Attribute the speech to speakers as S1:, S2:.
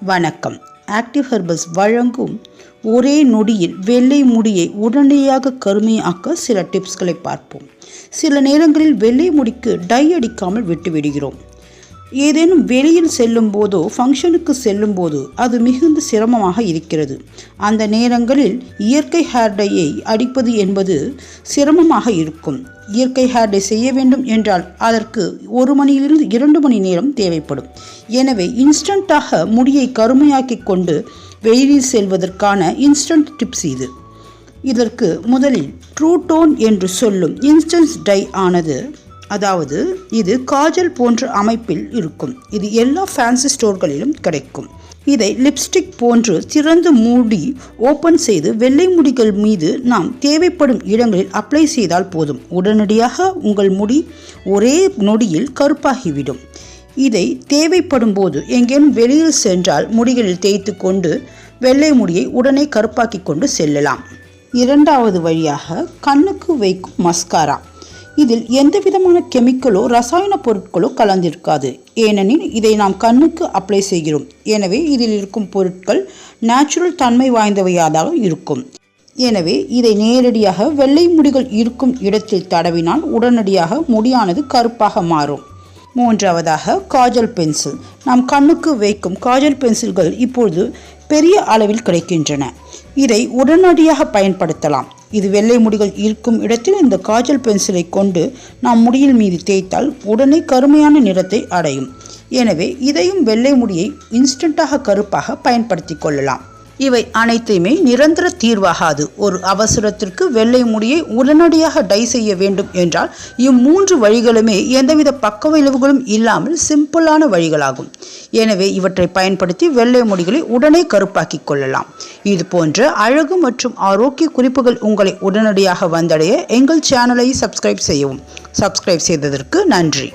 S1: வணக்கம். Active herbals வழங்கும் ஒரே நொடியில் வெள்ளை முடியை உடனடியாக கருமையாக்க சில டிப்ஸ்களை பார்ப்போம். சில நேரங்களில் வெள்ளை முடிக்கு டை அடிக்காமல் விட்டுவிடுகிறோம். ஏதேனும் வெளியில் செல்லும் போதோ ஃபங்க்ஷனுக்கு செல்லும் போதோ அது மிகுந்த சிரமமாக இருக்கிறது. அந்த நேரங்களில் இயற்கை ஹேர் டையை அடிப்பது என்பது சிரமமாக இருக்கும். இயற்கை ஹேர் டை செய்ய வேண்டும் என்றால் அதற்கு 1 மணியிலிருந்து 2 மணி நேரம் தேவைப்படும். எனவே இன்ஸ்டண்ட்டாக முடியை கருமையாக்கி கொண்டு வெளியில் செல்வதற்கான இன்ஸ்டன்ட் டிப்ஸ் இது. இதற்கு முதலில் ட்ரூ டோன் என்று சொல்லும் இன்ஸ்டன்ட் டை ஆனது, அதாவது இது காஜல் போன்ற அமைப்பில் இருக்கும். இது எல்லா ஃபேன்சி ஸ்டோர்களிலும் கிடைக்கும். இதை லிப்ஸ்டிக் போன்று திறந்து மூடி ஓப்பன் செய்து வெள்ளை முடிகள் மீது நாம் தேவைப்படும் இடங்களில் அப்ளை செய்தால் போதும். உடனடியாக உங்கள் முடி ஒரே நொடியில் கருப்பாகிவிடும். இதை தேவைப்படும் போது எங்கேனும் வெளியில் சென்றால் முடிகளில் தேய்த்து கொண்டு வெள்ளை முடியை உடனே கருப்பாக்கி கொண்டு செல்லலாம். இரண்டாவது வழியாக கண்ணுக்கு வைக்கும் மஸ்காரா. இதில் எந்த விதமான கெமிக்கலோ ரசாயன பொருட்களோ கலந்திருக்காது. ஏனெனில் இதை நாம் கண்ணுக்கு அப்ளை செய்கிறோம். எனவே இதில் இருக்கும் பொருட்கள் நேச்சுரல் தன்மை வாய்ந்தவையாக இருக்கும். எனவே இதை நேரடியாக வெள்ளை முடிகள் இருக்கும் இடத்தில் தடவினால் உடனடியாக முடியானது கருப்பாக மாறும். மூன்றாவதாக காஜல் பென்சில். நாம் கண்ணுக்கு வைக்கும் காஜல் பென்சில்கள் இப்பொழுது பெரிய அளவில் கிடைக்கின்றன. இதை உடனடியாக பயன்படுத்தலாம். இது வெள்ளை முடிகள் இருக்கும் இடத்தில் இந்த காஜல் பென்சிலை கொண்டு நாம் முடியின் மீது தேய்த்தால் உடனே கருமையான நிறத்தை அடையும். எனவே இதையும் வெள்ளை முடியை இன்ஸ்டண்ட்டாக கருப்பாக பயன்படுத்தி கொள்ளலாம். இவை அனைத்தையுமே நிரந்தர தீர்வாகாது. ஒரு அவசரத்திற்கு வெள்ளை முடியை உடனடியாக டை செய்ய வேண்டும் என்றால் இம்மூன்று வழிகளுமே எந்தவித பக்க விளைவுகளும் இல்லாமல் சிம்பிளான வழிகளாகும். எனவே இவற்றை பயன்படுத்தி வெள்ளை முடிகளை உடனே கருப்பாக்கி கொள்ளலாம். இது போன்ற அழகு மற்றும் ஆரோக்கிய குறிப்புகள் உங்களை உடனடியாக வந்தடைய எங்கள் சேனலை சப்ஸ்கிரைப் செய்யவும். சப்ஸ்கிரைப் செய்ததற்கு நன்றி.